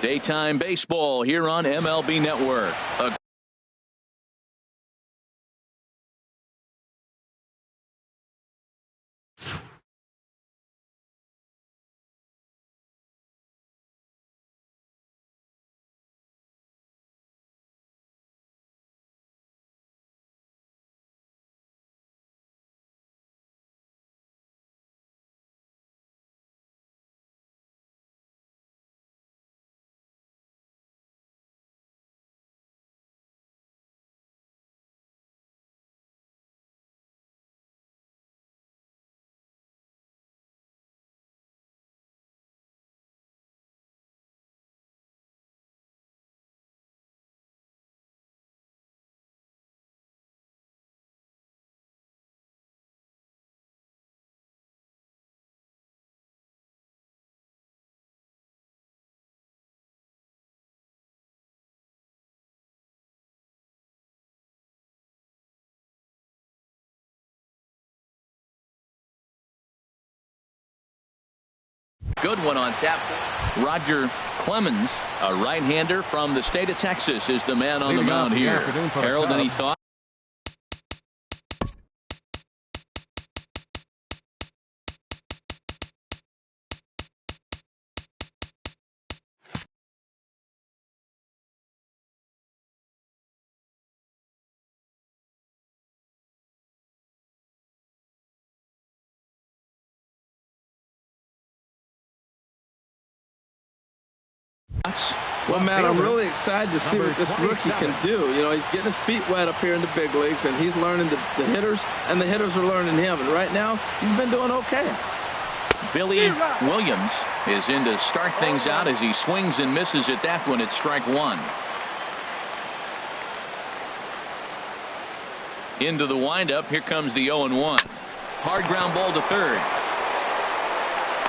Daytime baseball here on MLB Network. Good one on tap. Roger Clemens, a right-hander from the state of Texas, is the man on the mound here. Harold, any thoughts? Well, Matt, I'm really excited to see what this rookie can do. You know, he's getting his feet wet up here in the big leagues, and he's learning the hitters, and the hitters are learning him. And right now, he's been doing okay. Billy Williams is in to start things out as he swings and misses at that one at strike one. Into the windup. Here comes the 0-1. Hard ground ball to third.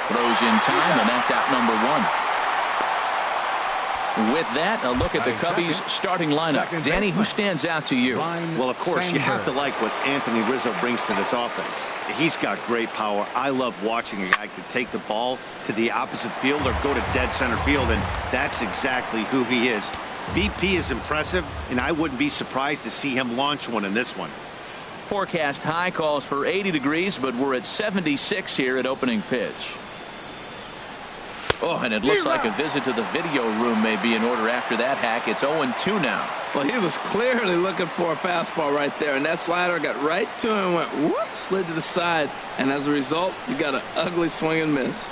Throws in time, and that's out number one. With that, a look at the Cubbies starting lineup. Danny, who stands out to you? Well, of course, you have to like what Anthony Rizzo brings to this offense. He's got great power. I love watching a guy could take the ball to the opposite field or go to dead center field, and that's exactly who he is. BP is impressive, and I wouldn't be surprised to see him launch one in this one. Forecast high calls for 80 degrees, but we're at 76 here at opening pitch. Oh, and it looks like a visit to the video room may be in order after that hack. It's 0-2 now. Well, he was clearly looking for a fastball right there, and that slider got right to him and went whoop, slid to the side, and as a result, you got an ugly swing and miss.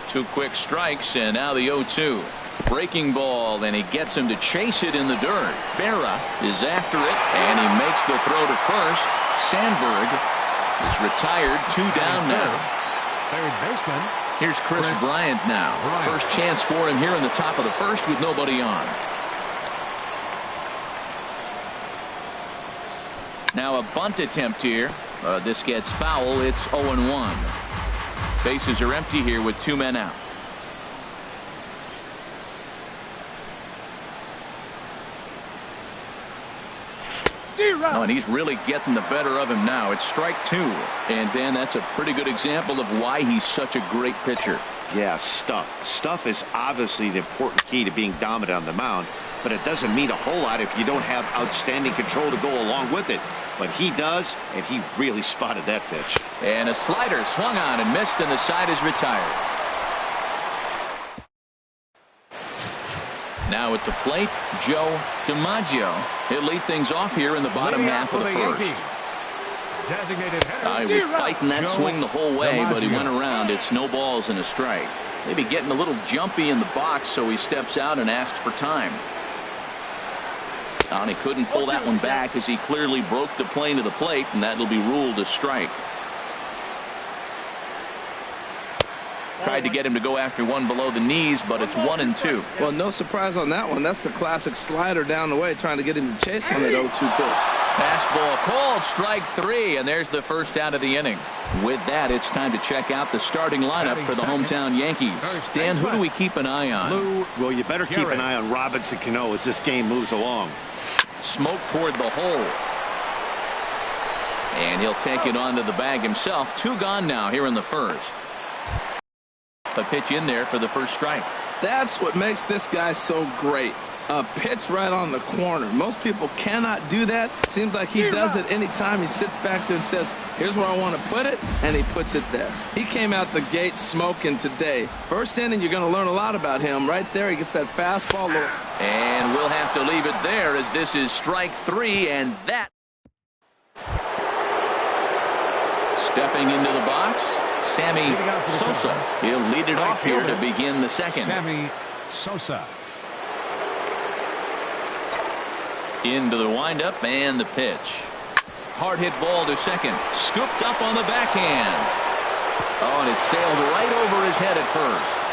2 quick strikes, and now the 0-2. Breaking ball, and he gets him to chase it in the dirt. Berra is after it, and he makes the throw to first. Sandberg is retired, 2 down now. Third baseman. Here's Chris Bryant now. First chance for him here in the top of the first with nobody on. Now a bunt attempt here. This gets foul. It's 0-1. Bases are empty here with 2 men out. Oh, and he's really getting the better of him now. It's strike 2. And Dan, that's a pretty good example of why he's such a great pitcher. Yeah, stuff. Stuff is obviously the important key to being dominant on the mound, but it doesn't mean a whole lot if you don't have outstanding control to go along with it. But he does, and he really spotted that pitch. And a slider swung on and missed, and the side is retired. Now at the plate, Joe DiMaggio. He'll lead things off here in the bottom half of the first. He was fighting that swing the whole way, but he went around. It's no balls and a strike. Maybe getting a little jumpy in the box, so he steps out and asks for time. And he couldn't pull that one back as he clearly broke the plane to the plate, and that'll be ruled a strike. Tried to get him to go after one below the knees, but it's 1-2. Well, no surprise on that one. That's the classic slider down the way, trying to get him to chase on that 0-2 pitch. Fastball called, strike 3, and there's the first out of the inning. With that, it's time to check out the starting lineup for the hometown Yankees. Dan, who do we keep an eye on? Well, you better keep an eye on Robinson Cano as this game moves along. Smoke toward the hole. And he'll take it onto the bag himself. 2 gone now here in the first. A pitch in there for the first strike. That's what makes this guy so great. A pitch right on the corner. Most people cannot do that. Seems like he does it anytime he sits back there and says, here's where I want to put it, and he puts it there. He came out the gate smoking today. First inning, you're going to learn a lot about him. Right there, he gets that fastball. And we'll have to leave it there as this is strike 3, and that. Stepping into the box, Sammy Sosa. He'll lead it off here to begin the second. Sammy Sosa. Into the windup and the pitch. Hard hit ball to second. Scooped up on the backhand. Oh, and it sailed right over his head at first.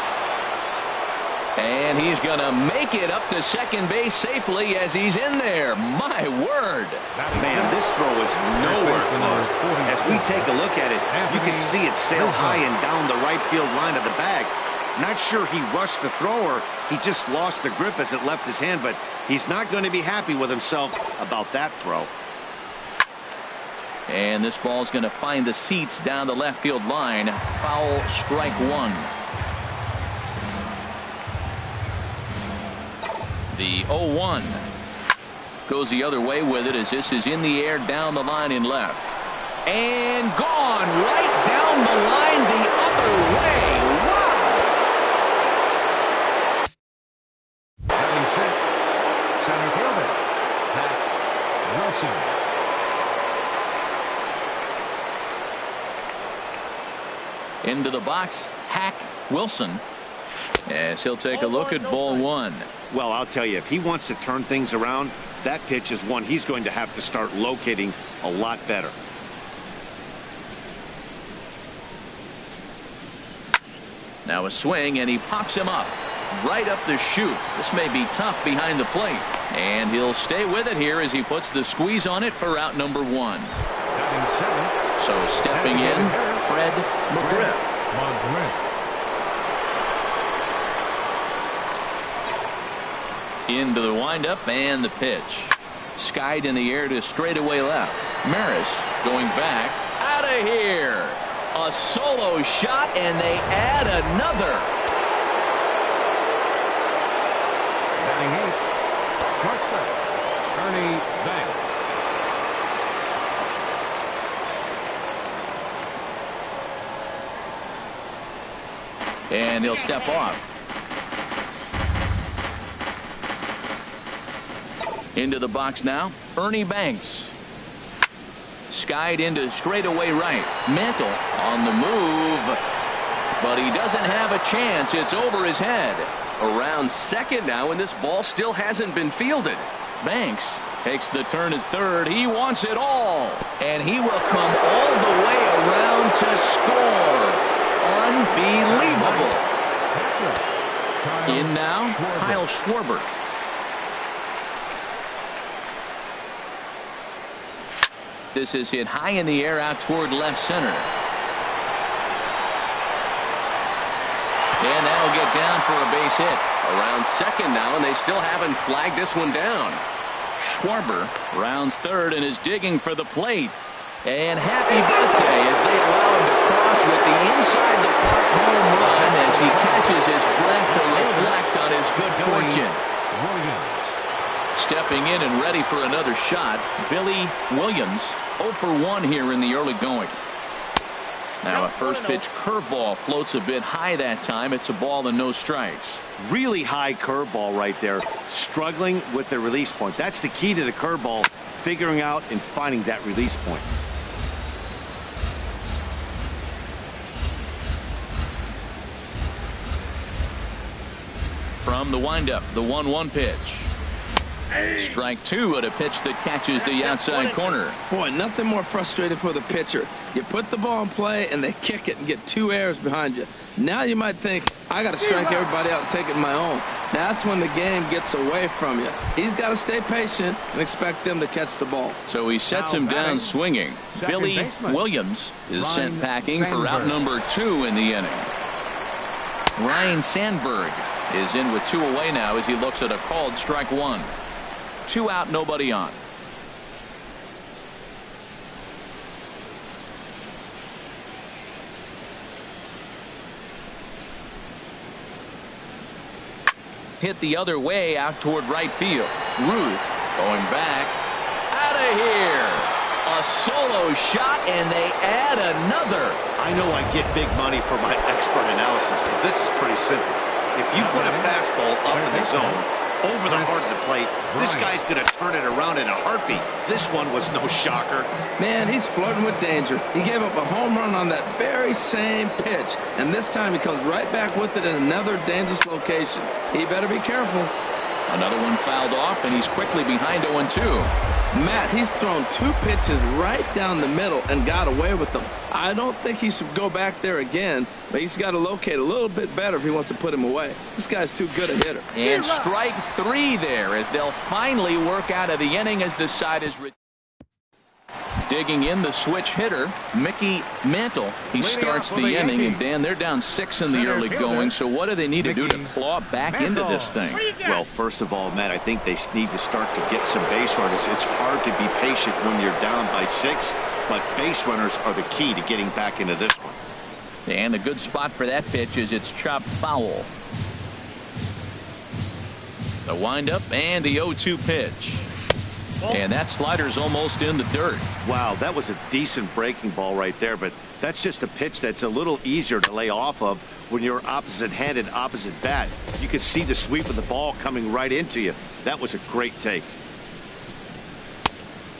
And he's going to make it up to second base safely as he's in there. My word. Man, this throw is nowhere close. As we take a look at it, you can see it sail high and down the right field line of the bag. Not sure he rushed the thrower. He just lost the grip as it left his hand, but he's not going to be happy with himself about that throw. And this ball's going to find the seats down the left field line. Foul, strike 1. The 0-1 goes the other way with it as this is in the air down the line in left. And gone right down the line the other way. Wow! Batting fifth, center fielder, Hack Wilson. Into the box, Hack Wilson, as he'll take a look at ball 1. Well, I'll tell you, if he wants to turn things around, that pitch is one he's going to have to start locating a lot better. Now a swing, and he pops him up. Right up the chute. This may be tough behind the plate. And he'll stay with it here as he puts the squeeze on it for out number 1. Batting seventh, So stepping in, Fred McGriff. Into the windup and the pitch. Skied in the air to straightaway left. Maris going back. Out of here. A solo shot, and they add another. Batting eighth, shortstop, Ernie Banks. And he'll step off. Into the box now, Ernie Banks. Skied into straightaway right. Mantle on the move, but he doesn't have a chance. It's over his head. Around second now, and this ball still hasn't been fielded. Banks takes the turn at third. He wants it all, and he will come all the way around to score. Unbelievable. In now, Kyle Schwarber. This is hit high in the air out toward left center. And that'll get down for a base hit. Around second now, and they still haven't flagged this one down. Schwarber rounds third and is digging for the plate. And happy birthday as they allow him to cross with the inside the park home run as he catches his breath to reflect on his good fortune. Stepping in and ready for another shot, Billy Williams, 0 for 1 here in the early going. Now a first pitch curveball floats a bit high that time. It's a ball and no strikes. Really high curveball right there. Struggling with the release point. That's the key to the curveball, figuring out and finding that release point. From the windup, the 1-1 pitch. Strike 2 at a pitch that catches the outside corner. Boy, nothing more frustrating for the pitcher. You put the ball in play, and they kick it and get 2 errors behind you. Now you might think, I got to strike everybody out and take it my own. That's when the game gets away from you. He's got to stay patient and expect them to catch the ball. So he sets him down swinging. Billy Williams is sent packing for out number 2 in the inning. Ryan Sandberg is in with 2 away now as he looks at a called strike 1. 2 out, nobody on. hit the other way out toward right field. Ruth going back. Out of here. A solo shot, and they add another. I know I get big money for my expert analysis, but this is pretty simple. If you put a fastball up in the zone, over the heart of the plate, this guy's going to turn it around in a heartbeat. This one was no shocker. Man, he's flirting with danger. He gave up a home run on that very same pitch, and this time he comes right back with it in another dangerous location. He better be careful. Another one fouled off, and he's quickly behind 0-2. Matt, he's thrown 2 pitches right down the middle and got away with them. I don't think he should go back there again, but he's got to locate a little bit better if he wants to put him away. This guy's too good a hitter. And strike 3 there as they'll finally work out of the inning as the side is digging in the switch hitter, Mickey Mantle. He starts the inning, and Dan, they're down 6 in the early going, so what do they need to do to claw back into this thing? Well, first of all, Matt, I think they need to start to get some base runners. It's hard to be patient when you're down by 6, but base runners are the key to getting back into this one. And the good spot for that pitch is it's chopped foul. The windup and the 0-2 pitch. And that slider's almost in the dirt. Wow, that was a decent breaking ball right there, but that's just a pitch that's a little easier to lay off of when you're opposite-handed, opposite bat. You could see the sweep of the ball coming right into you. That was a great take.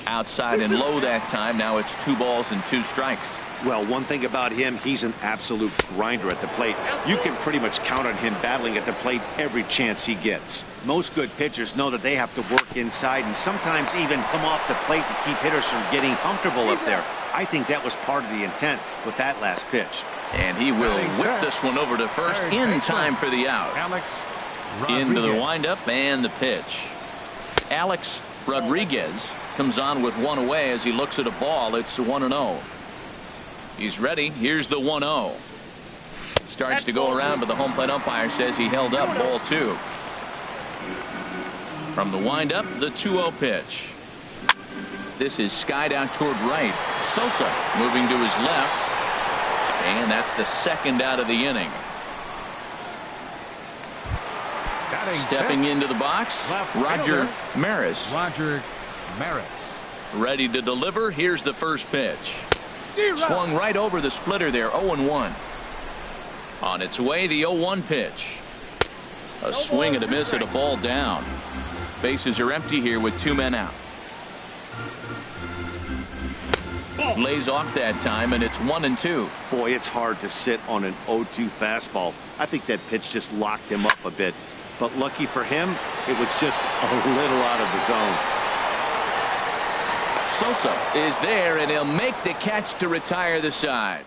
Outside and low that time. Now it's 2 balls and 2 strikes. Well, one thing about him, he's an absolute grinder at the plate. You can pretty much count on him battling at the plate every chance he gets. Most good pitchers know that they have to work inside and sometimes even come off the plate to keep hitters from getting comfortable up there. I think that was part of the intent with that last pitch. And he will whip this one over to first in time for the out. Into the windup and the pitch. Alex Rodriguez comes on with 1 away as he looks at a ball. It's 1-0. He's ready. Here's the 1-0. Starts to go around, but the home plate umpire says he held up ball 2. From the windup, the 2-0 pitch. This is skied out toward right. Sosa moving to his left. And that's the second out of the inning. Stepping into the box, Roger Maris. Ready to deliver. Here's the first pitch. Swung right over the splitter there. 0-1. On its way, the 0-1 pitch. A swing and a miss at a ball down. Bases are empty here with 2 men out. Lays off that time, and it's 1-2. Boy, it's hard to sit on an 0-2 fastball. I think that pitch just locked him up a bit. But lucky for him, it was just a little out of the zone. Sosa is there, and he'll make the catch to retire the side.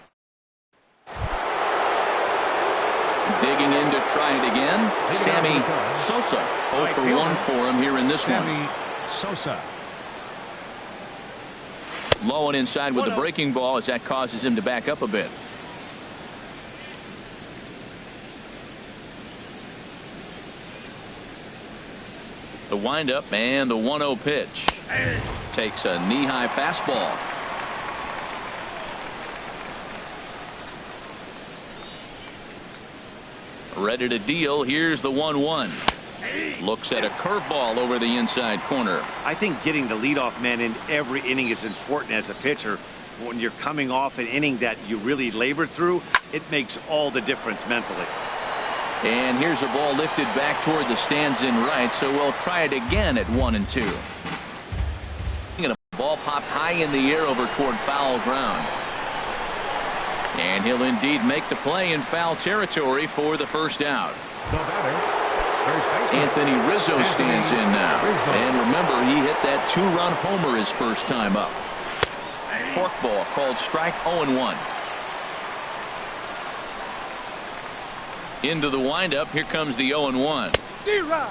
Digging in to try it again. Sammy Sosa. 0 for 1 for him here in this one. Sosa. Low and inside with the breaking ball as that causes him to back up a bit. The windup and the 1-0 pitch. Takes a knee-high fastball. Ready to deal. Here's the 1-1. Looks at a curveball over the inside corner. I think getting the leadoff man in every inning is important as a pitcher. When you're coming off an inning that you really labored through, it makes all the difference mentally. And here's a ball lifted back toward the stands in right, so we'll try it again at 1-2. And a ball popped high in the air over toward foul ground. And he'll indeed make the play in foul territory for the first out. Anthony Rizzo stands in now. And remember, he hit that 2-run homer his first time up. Forkball called strike. 0-1. Into the windup. Here comes the 0-1.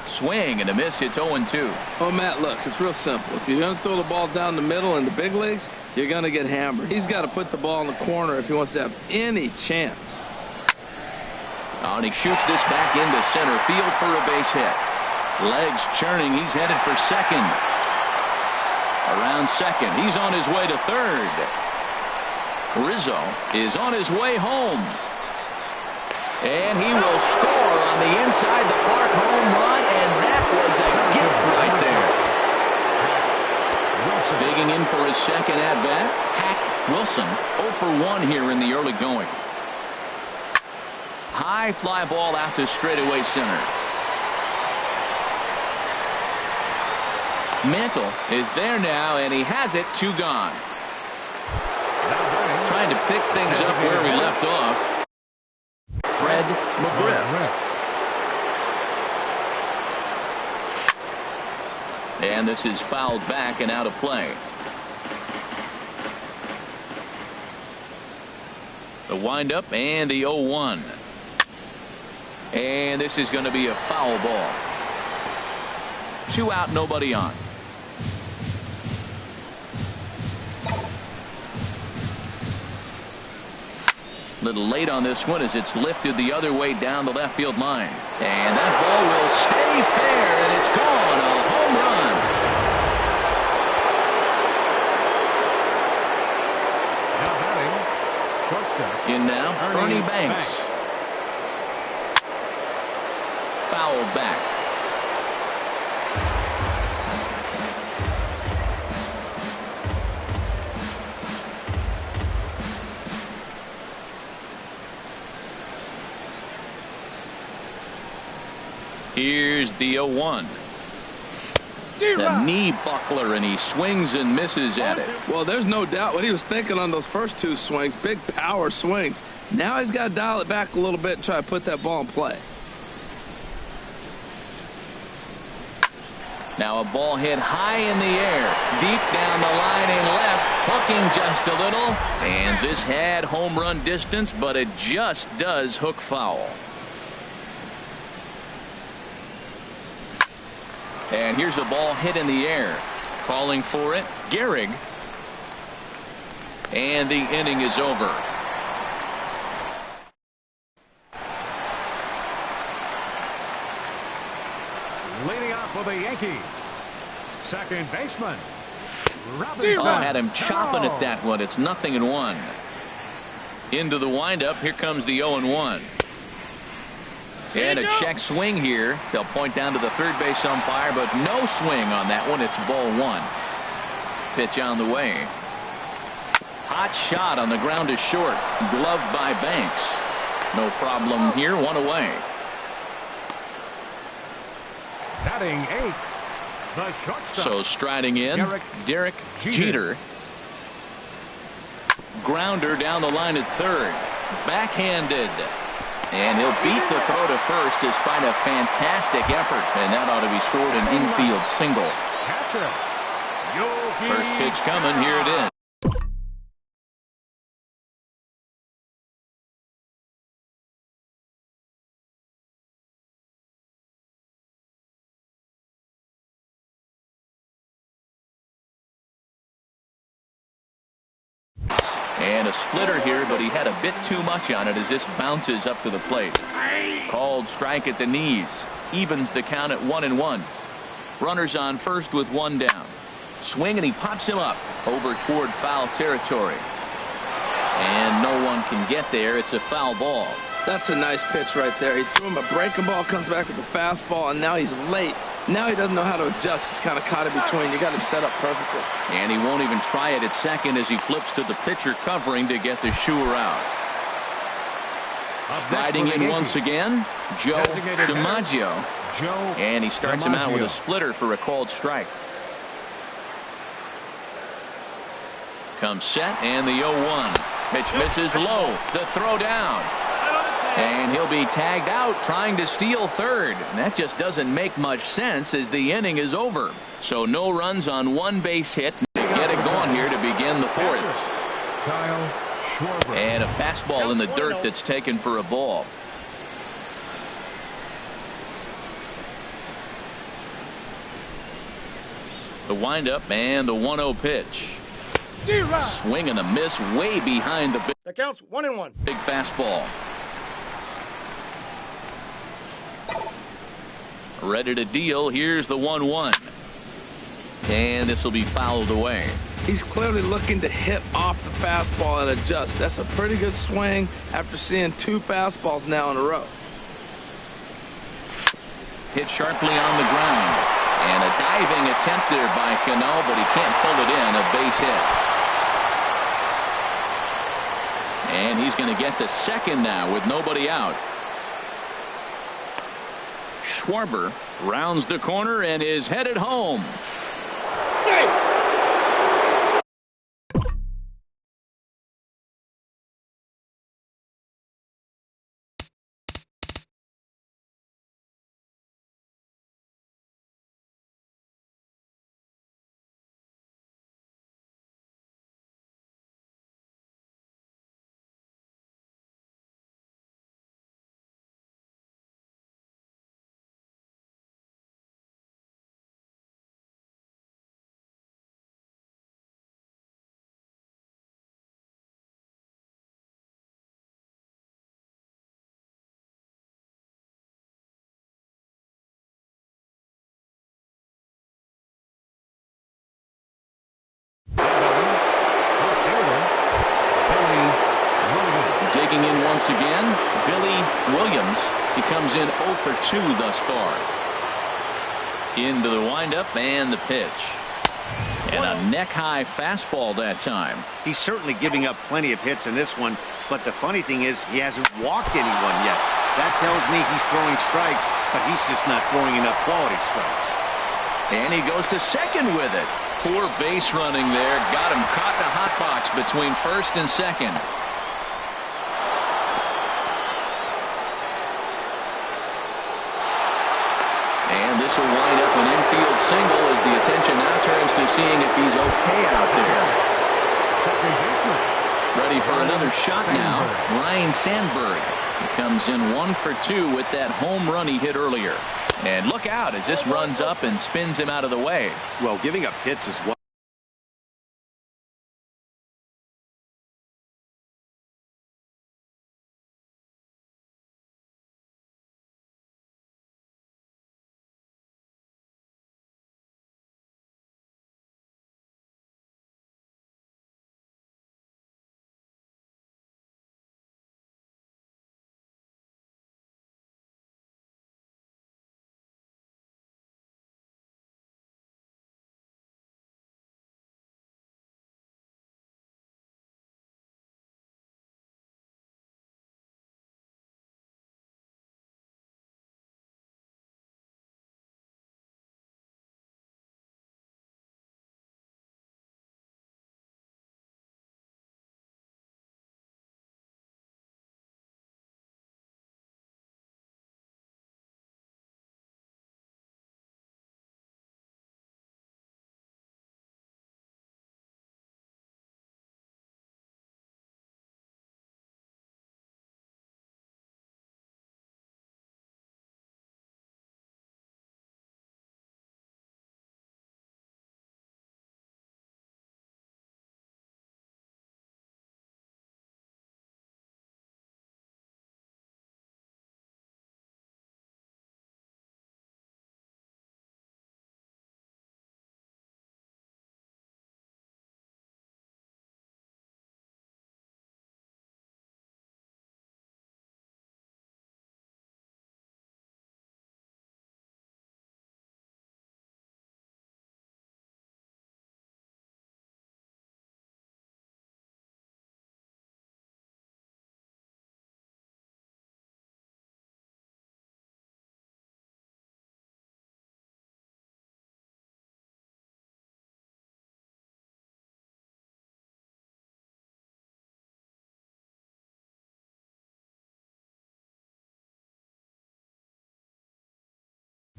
Swing and a miss. It's 0-2. Oh, Matt, look, it's real simple. If you're going to throw the ball down the middle in the big leagues, you're going to get hammered. He's got to put the ball in the corner if he wants to have any chance. Oh, and he shoots this back into center field for a base hit. Legs churning. He's headed for second. Around second. He's on his way to third. Rizzo is on his way home. And he will score on the inside the park home run, and that was a gift right there. Digging in for his second at-bat, Hack Wilson, 0 for 1 here in the early going. High fly ball out to straightaway center. Mantle is there now, and he has it, 2 gone. Trying to pick things up where we left off. Fred McGriff. And this is fouled back and out of play. The windup and the 0-1. And this is going to be a foul ball. 2 out, nobody on. Little late on this one as it's lifted the other way down the left field line. And that ball will stay fair, and it's gone. A home run. Now batting, shortstop. In now, Ernie Banks. Fouled back. Here's the 0-1. The knee buckler, and he swings and misses at it. Well, there's no doubt what he was thinking on those first 2 swings. Big power swings. Now he's got to dial it back a little bit and try to put that ball in play. Now a ball hit high in the air, deep down the line and left, hooking just a little. And this had home run distance, but it just does hook foul. And here's a ball hit in the air. Calling for it, Gehrig. And the inning is over. Leading off for the Yankees, second baseman, Oh, had him chopping at that one. It's 0-1. Into the windup. Here comes the 0-1. And a check swing here. They'll point down to the third base umpire, but no swing on that one. It's ball 1. Pitch on the way. Hot shot on the ground is short. Gloved by Banks. No problem here. 1 away. Batting 8th, the shortstop. So striding in, Derek Jeter. Grounder down the line at third. Backhanded. And he'll beat the throw to first despite a fantastic effort. And that ought to be scored an infield single. First pitch coming. Here it is. And a splitter here, but he had a bit too much on it as this bounces up to the plate. Called strike at the knees. Evens the count at 1-1. Runners on first with 1 down. Swing, and he pops him up over toward foul territory. And no one can get there. It's a foul ball. That's a nice pitch right there. He threw him a breaking ball, comes back with a fastball, and now he's late. Now he doesn't know how to adjust. He's kind of caught in between. You got him set up perfectly. And he won't even try it at second as he flips to the pitcher covering to get the shooter out. Riding in once again, Joe DiMaggio. And he starts him out with a splitter for a called strike. Comes set, and the 0-1. Pitch misses low. The throw down. And he'll be tagged out trying to steal third. And that just doesn't make much sense as the inning is over. So no runs on 1 base hit. Get it going here to begin the 4th. And a fastball in the dirt that's taken for a ball. The windup and the 1-0 pitch. Swing and a miss way behind the big. That counts 1-1. Big fastball. Ready to deal. Here's the 1-1. And this will be fouled away. He's clearly looking to hit off the fastball and adjust. That's a pretty good swing after seeing 2 fastballs now in a row. hit sharply on the ground. And a diving attempt there by Cano, but he can't pull it in. A base hit. And he's going to get to second now with nobody out. Schwarber rounds the corner and is headed home. Digging in once again, Billy Williams. He comes in 0 for 2 thus far. Into the windup and the pitch. And a neck-high fastball that time. He's certainly giving up plenty of hits in this one, but the funny thing is he hasn't walked anyone yet. That tells me he's throwing strikes, but he's just not throwing enough quality strikes. And he goes to second with it. Poor base running there. Got him caught in a hot box between first and second. And this will wind up an infield single as the attention now turns to seeing if he's okay out there. Ready for another shot now. Ryan Sandberg. He comes in 1 for 2 with that home run he hit earlier. And look out as this runs up and spins him out of the way. Well, giving up hits is what.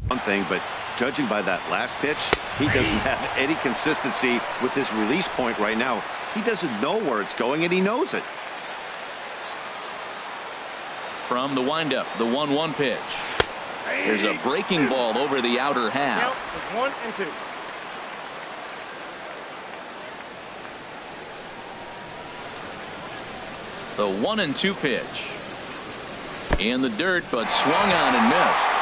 One thing, but judging by that last pitch, he doesn't have any consistency with his release point right now. He doesn't know where it's going, and he knows it. From the windup, the 1-1 pitch. There's a breaking ball over the outer half. 1 and 2. The 1-2 pitch. In the dirt, but swung on and missed.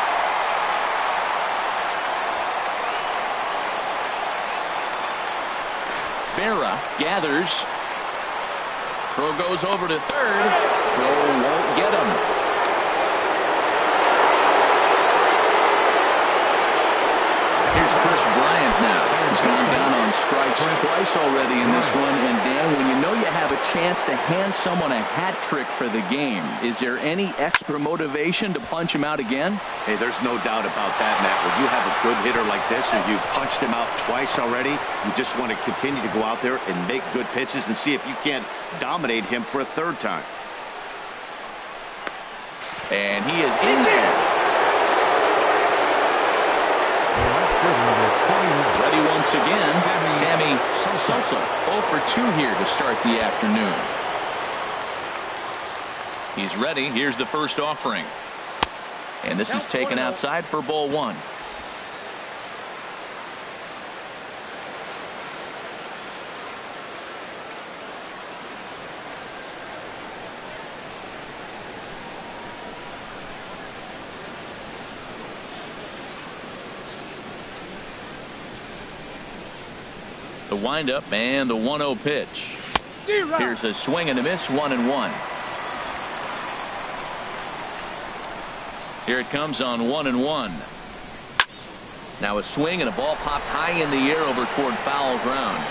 Berra gathers. Throw goes over to third. Throw won't get him. twice already in this one. And Dan, when you know you have a chance to hand someone a hat trick for the game, is there any extra motivation to punch him out again? Hey, there's no doubt about that, Matt. When you have a good hitter like this and you've punched him out twice already, you just want to continue to go out there and make good pitches and see if you can't dominate him for a third time. And he is in there. Ready once again, Sammy Sosa. 0 for 2 here to start the afternoon. He's ready. Here's the first offering. And this is taken outside for ball 1. The windup and the 1-0 pitch. Here's a swing and a miss, 1-1. Here it comes on 1-1. Now a swing and a ball popped high in the air over toward foul ground.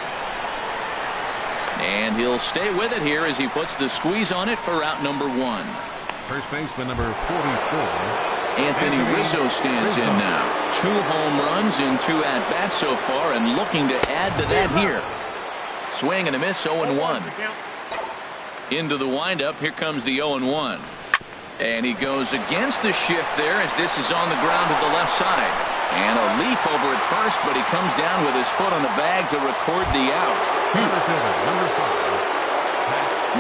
And he'll stay with it here as he puts the squeeze on it for out number 1. First baseman number 44. Anthony Rizzo stands in now. 2 home runs in 2 at-bats so far and looking to add to that here. Swing and a miss, 0-1. Into the windup. Here comes the 0-1. And he goes against the shift there as this is on the ground to the left side. And a leap over at first, but he comes down with his foot on the bag to record the out.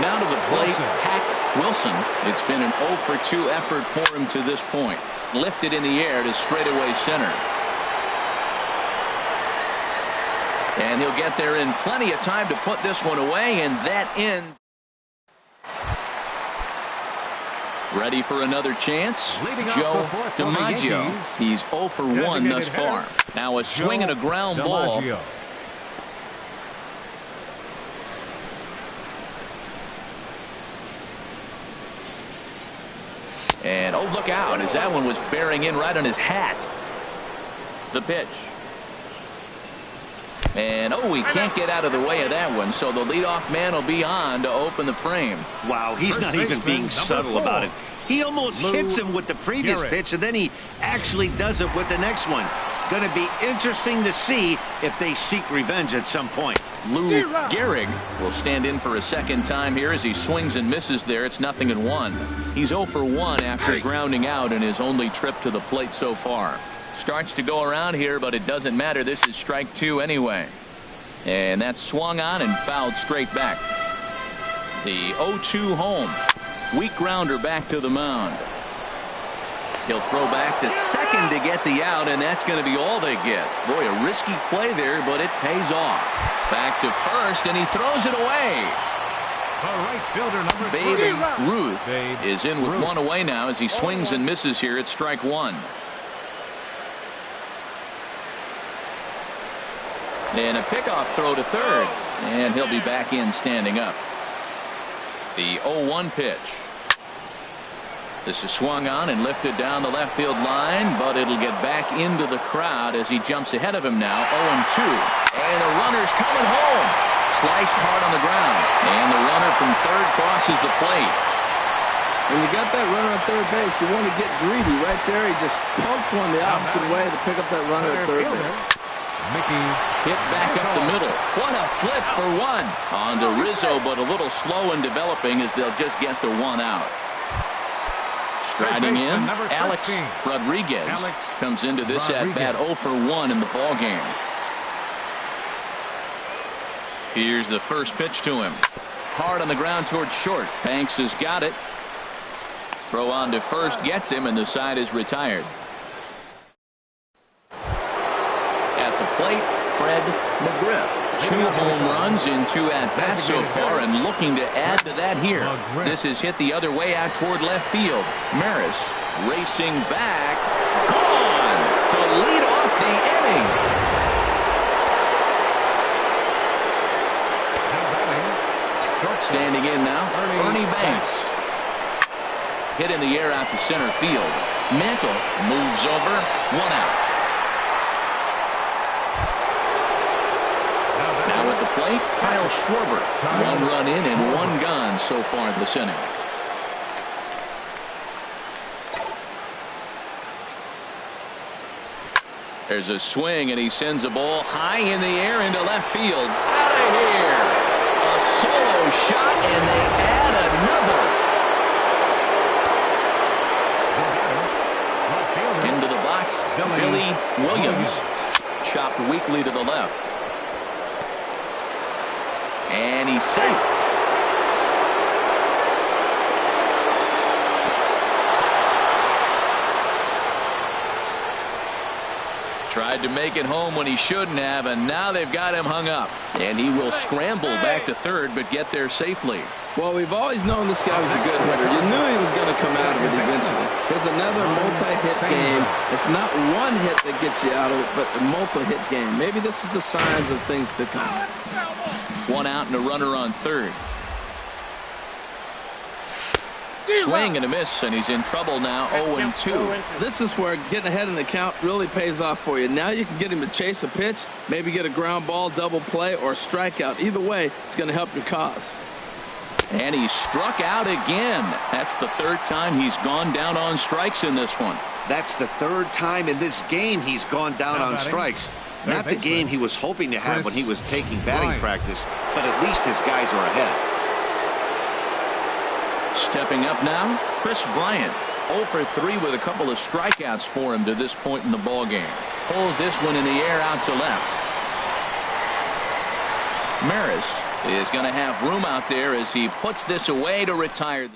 Now to the plate, Hack Wilson. It's been an 0 for 2 effort for him to this point. Lifted in the air to straightaway center. And he'll get there in plenty of time to put this one away, and that ends. Ready for another chance? Joe DiMaggio. He's 0 for 1 thus far. Now a swing and a ground ball. And, oh, look out, as that one was bearing in right on his hat. The pitch. And, oh, he can't get out of the way of that one, so the leadoff man will be on to open the frame. Wow, he's not even being subtle about it. He almost hits him with the previous pitch, and then he actually does it with the next one. Going to be interesting to see if they seek revenge at some point. Lou Gehrig will stand in for a second time here as he swings and misses there. It's 0-1. He's 0 for 1 after grounding out in his only trip to the plate so far. Starts to go around here, but it doesn't matter. This is strike 2 anyway. And that's swung on and fouled straight back. The 0-2 home. Weak grounder back to the mound. He'll throw back to second to get the out, and that's going to be all they get. Boy, a risky play there, but it pays off. Back to first, and he throws it away. Right fielder number Babe Ruth is in with 1 away now as he swings and misses here at strike 1. And a pickoff throw to third, and he'll be back in standing up. The 0-1 pitch. This is swung on and lifted down the left field line, but it'll get back into the crowd as he jumps ahead of him now. 0-2. And the runner's coming home. Sliced hard on the ground. And the runner from third crosses the plate. When you got that runner on third base, you want to get greedy right there. He just pumps one the opposite way to pick up that runner at third base. Hit back up the middle. What a flip for 1. On to Rizzo, but a little slow in developing as they'll just get the 1 out. Striding in, Alex Rodriguez comes into this at-bat 0 for 1 in the ballgame. Here's the first pitch to him. Hard on the ground towards short. Banks has got it. Throw on to first gets him, and the side is retired. At the plate, Fred McGriff. 2 home runs in 2 at-bats so far, and looking to add to that here. This is hit the other way out toward left field. Maris racing back. Gone to lead off the inning. Standing in now, Ernie Banks. Hit in the air out to center field. Mantle moves over. 1 out. plate, Kyle Schwarber. 1 run in and 1 gone so far this inning. There's a swing, and he sends a ball high in the air into left field. Out of here. A solo shot, and they add another. Into the box, Billy Williams. Chopped weakly to the left. And he's safe. Tried to make it home when he shouldn't have, and now they've got him hung up. And he will scramble back to third, but get there safely. Well, we've always known this guy was a good hitter. You knew he was going to come out of it eventually. Here's another multi-hit game. It's not one hit that gets you out of it, but a multi-hit game. Maybe this is the signs of things to come. 1 out and a runner on third. Swing and a miss, and he's in trouble now. 0-2. This is where getting ahead in the count really pays off for you. Now you can get him to chase a pitch, maybe get a ground ball, double play, or a strikeout. Either way, it's going to help your cause. And he struck out again. That's the 3rd time he's gone down on strikes in this one. That's the 3rd time in this game he's gone down on strikes. Not the game he was hoping to have when he was taking batting practice, but at least his guys are ahead. Stepping up now, Chris Bryant. 0 for 3 with a couple of strikeouts for him to this point in the ball game. Pulls this one in the air out to left. Maris is going to have room out there as he puts this away to retire.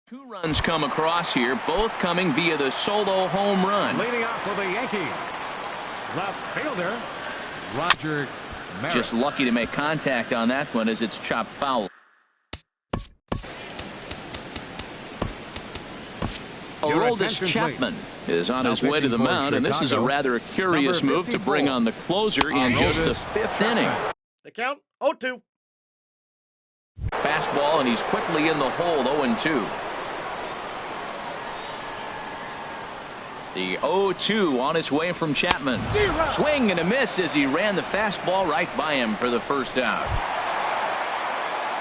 2 runs come across here, both coming via the solo home run. Leading off for the Yankees, left fielder Roger Maris. Just lucky to make contact on that one as it's chopped foul. Aroldis Chapman is on his way to the mound, and this is a rather curious move to bring on the closer in just the 5th inning. The count 0-2. Fastball, and he's quickly in the hole. 0-2. The 0-2 on his way from Chapman. Swing and a miss as he ran the fastball right by him for the first out.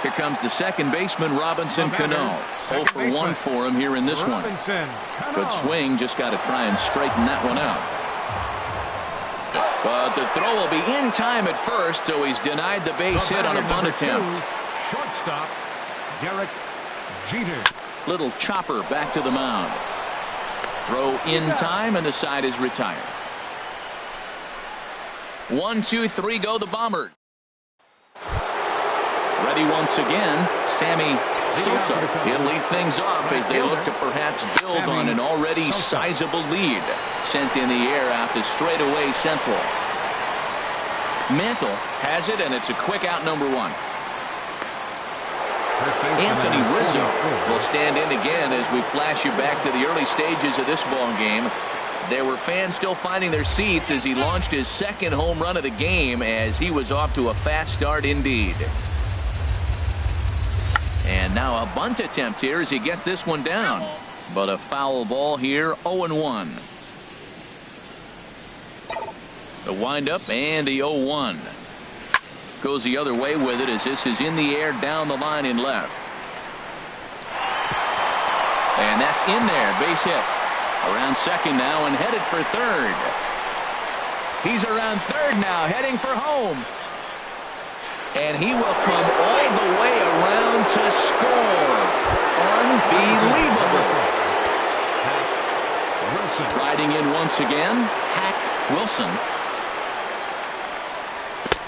Here comes the second baseman, Robinson Cano. 0 for 1 for him here in this one. Good swing, just got to try and straighten that one out. But the throw will be in time at first, so he's denied the base hit on a bunt attempt. Shortstop, Derek Jeter. Little chopper back to the mound. Throw in time, and the side is retired. 1, 2, 3 go the Bombers. Ready once again, Sammy Sosa. He'll lead things off as they look to perhaps build on an already sizable lead. Sent in the air out to straightaway central. Mantle has it, and it's a quick out, number 1. Anthony Rizzo will stand in again as we flash you back to the early stages of this ball game. There were fans still finding their seats as he launched his 2nd home run of the game, as he was off to a fast start indeed. And now a bunt attempt here as he gets this one down. But a foul ball here, 0-1. The windup and the 0-1. Goes the other way with it as this is in the air down the line in left. And that's in there, base hit. Around second now and headed for third. He's around third now, heading for home. And he will come all the way around to score. Unbelievable. Riding in once again, Hack Wilson.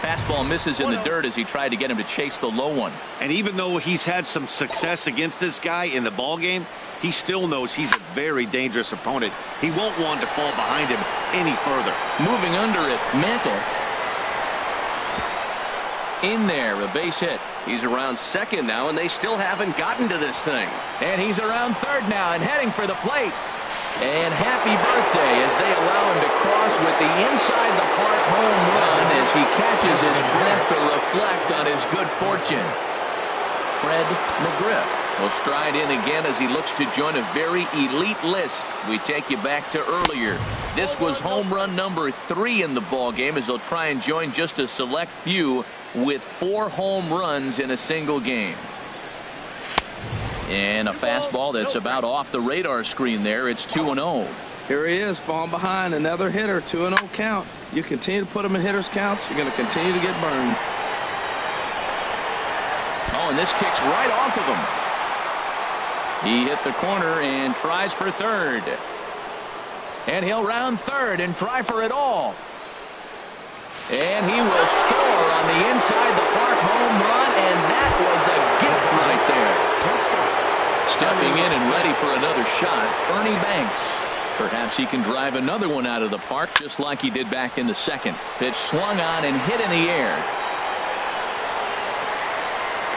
Fastball misses in the dirt as he tried to get him to chase the low one. And even though he's had some success against this guy in the ball game, he still knows he's a very dangerous opponent. He won't want to fall behind him any further. Moving under it, Mantle. In there, a base hit. He's around second now, and they still haven't gotten to this thing. And he's around third now and heading for the plate. And happy birthday as they allow him to cross with the inside the park home run as he catches his breath to reflect on his good fortune. Fred McGriff. Will stride in again as he looks to join a very elite list. We take you back to earlier. This was home run number 3 in the ball game as he'll try and join just a select few with 4 home runs in a single game. And a fastball that's about off the radar screen there. It's 2-0. Here he is, falling behind, another hitter, 2-0 count. You continue to put him in hitters counts, you're going to continue to get burned. Oh, and this kicks right off of him. He hit the corner and tries for third. And he'll round third and try for it all. And he will score on the inside the park home run, and that was a gift right there. Stepping in and ready for another shot, Ernie Banks. Perhaps he can drive another one out of the park just like he did back in the second. Pitch swung on and hit in the air.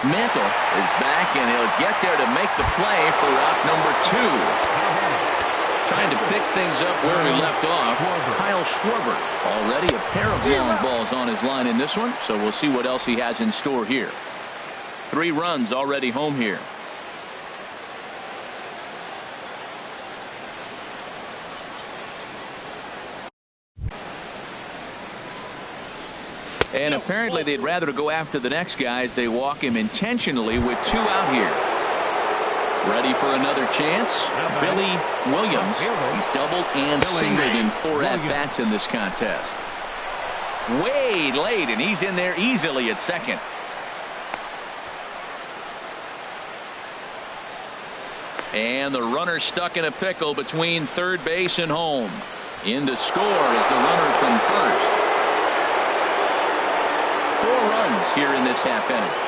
Mantle is back, and he'll get there to make the play for out number 2. Trying to pick things up where he left off. Kyle Schwarber, already a pair of long balls on his line in this one, so we'll see what else he has in store here. 3 runs already home here. And apparently they'd rather go after the next guy as they walk him intentionally with 2 out here. Ready for another chance? Billy Williams. He's doubled and singled in 4 at-bats in this contest. Way late, and he's in there easily at second. And the runner stuck in a pickle between third base and home. In to score is the runner from first. 4 runs here in this half inning.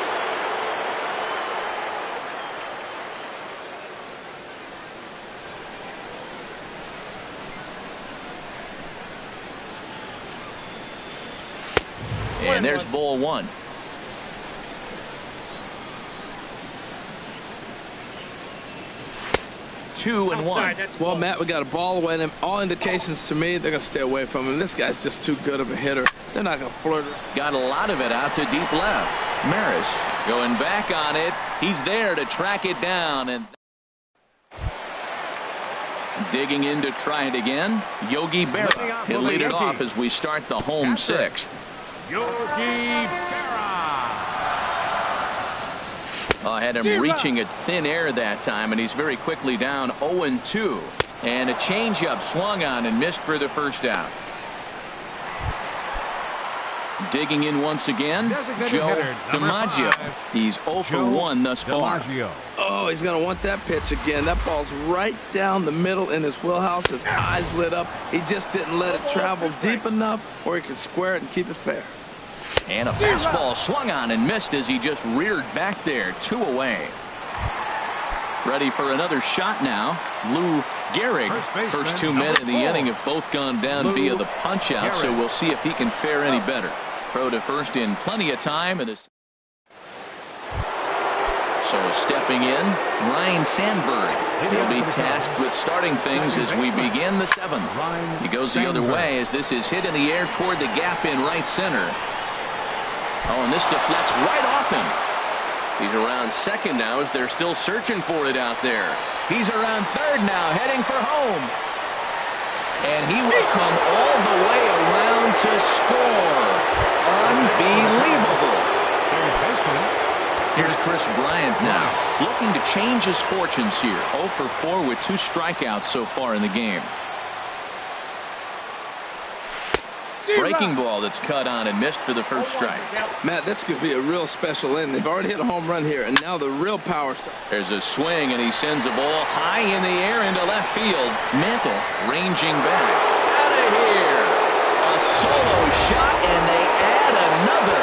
And there's ball 1. Two and 1. Well, Matt, we got a ball away at him. All indications to me, they're going to stay away from him. This guy's just too good of a hitter. They're not going to flirt. Got a lot of it out to deep left. Maris going back on it. He's there to track it down. And digging in to try it again. Yogi Berra. He'll lead it off as we start the home 6th. Yogi Berra. Had him reaching at thin air that time, and he's very quickly down 0-2. And a changeup swung on and missed for the first out. Digging in once again, Joe DiMaggio. He's 0 for 1 thus far. Oh, he's going to want that pitch again. That ball's right down the middle in his wheelhouse. His eyes lit up. He just didn't let it travel deep enough where he could square it and keep it fair. And a fastball swung on and missed as he just reared back there. 2 away. Ready for another shot now. Lou Gehrig. First 2 men in the inning have both gone down via the punch out, so we'll see if he can fare any better. Throw to first in plenty of time. And so stepping in, Ryan Sandberg. He'll be tasked with starting things as we begin the 7th. He goes the other way as this is hit in the air toward the gap in right center. Oh, and this deflects right off him. He's around second now as they're still searching for it out there. He's around third now, heading for home. And he will come all the way around to score. Unbelievable. Here's Chris Bryant now, looking to change his fortunes here. 0 for 4 with 2 strikeouts so far in the game. Breaking ball that's cut on and missed for the first strike. Matt, this could be a real special inning. They've already hit a home run here, and now the real power starts. There's a swing, and he sends a ball high in the air into left field. Mantle ranging back. Out of here. A solo shot, and they add another.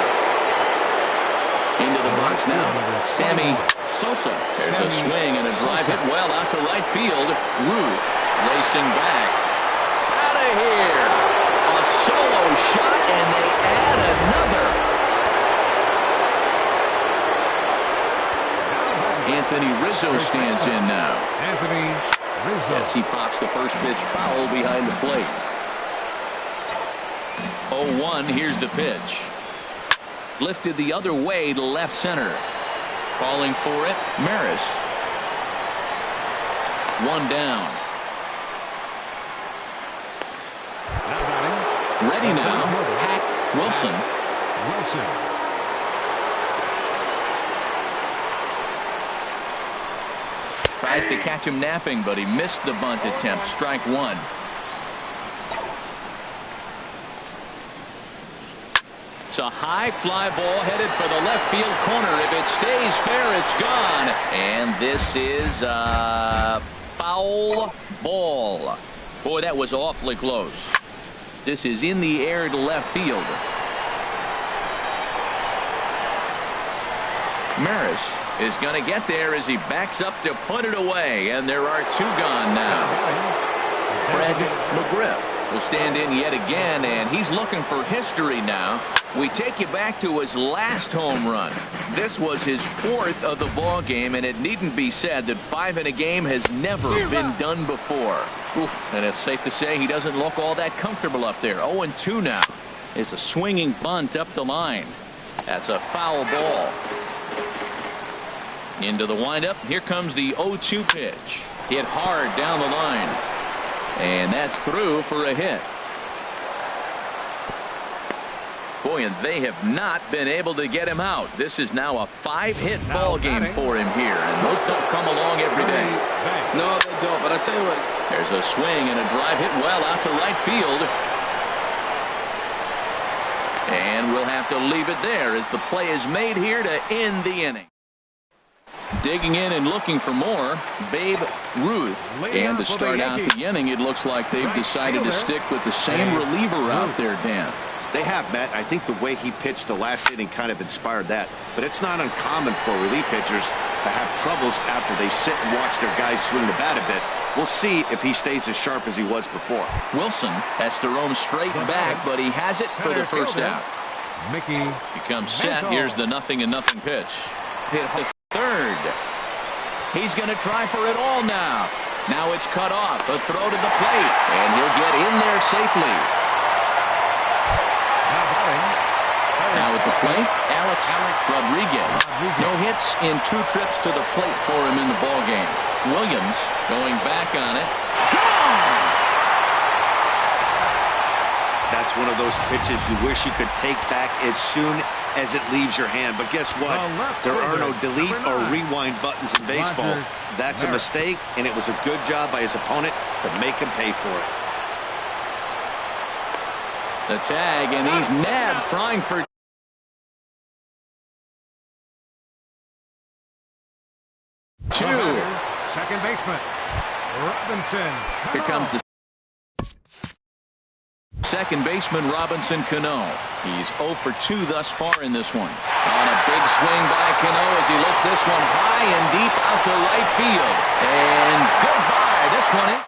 Into the box now. Sammy Sosa. There's a swing and a drive hit well out to right field. Ruth racing back. Out of here. Solo shot, and they add another. Anthony Rizzo stands in now. Anthony Rizzo. As he pops the first pitch foul behind the plate. 0-1. Here's the pitch. Lifted the other way to left center. Calling for it, Maris. One down. Ready now. Wilson. Tries to catch him napping, but he missed the bunt attempt. Strike one. It's a high fly ball headed for the left field corner. If it stays fair, it's gone. And this is a foul ball. Boy, that was awfully close. This is in the air to left field. Maris is going to get there as he backs up to put it away. And there are two gone now. Fred McGriff will stand in yet again, and he's looking for history now. We take you back to his last home run. This was his fourth of the ball game, and it needn't be said that 5 in a game has never been done before. Oof, and it's safe to say he doesn't look all that comfortable up there. 0-2 now. It's a swinging bunt up the line. That's a foul ball. Into the windup. Here comes the 0-2 pitch. Hit hard down the line. And that's through for a hit. Boy, and they have not been able to get him out. This is now a 5-hit ball game for him here, and those don't come along every day. No, they don't, but I tell you what. There's a swing and a drive hit well out to right field. And we'll have to leave it there as the play is made here to end the inning. Digging in and looking for more, Babe Ruth. And to start out the inning, it looks like they've decided to stick with the same reliever out there, Dan. They have, Matt. I think the way he pitched the last inning kind of inspired that. But it's not uncommon for relief pitchers to have troubles after they sit and watch their guys swing the bat a bit. We'll see if he stays as sharp as he was before. Wilson has to roam straight back, but he has it for the first out. Mickey becomes set. Here's the 0-0 pitch. Hit third. He's going to try for it all now. Now it's cut off. A throw to the plate, and he'll get in there safely. Now at the plate, Alex Rodriguez. No hits in 2 trips to the plate for him in the ball game. Williams going back on it. That's one of those pitches you wish you could take back as soon as it leaves your hand. But guess what? There are no delete or rewind buttons in baseball. That's a mistake, and it was a good job by his opponent to make him pay for it. The tag, and he's nabbed trying for 2. Second baseman Robinson. Here comes the second baseman, Robinson Cano. He's 0 for 2 thus far in this one. On a big swing by Cano as he lets this one high and deep out to right field. And goodbye. This one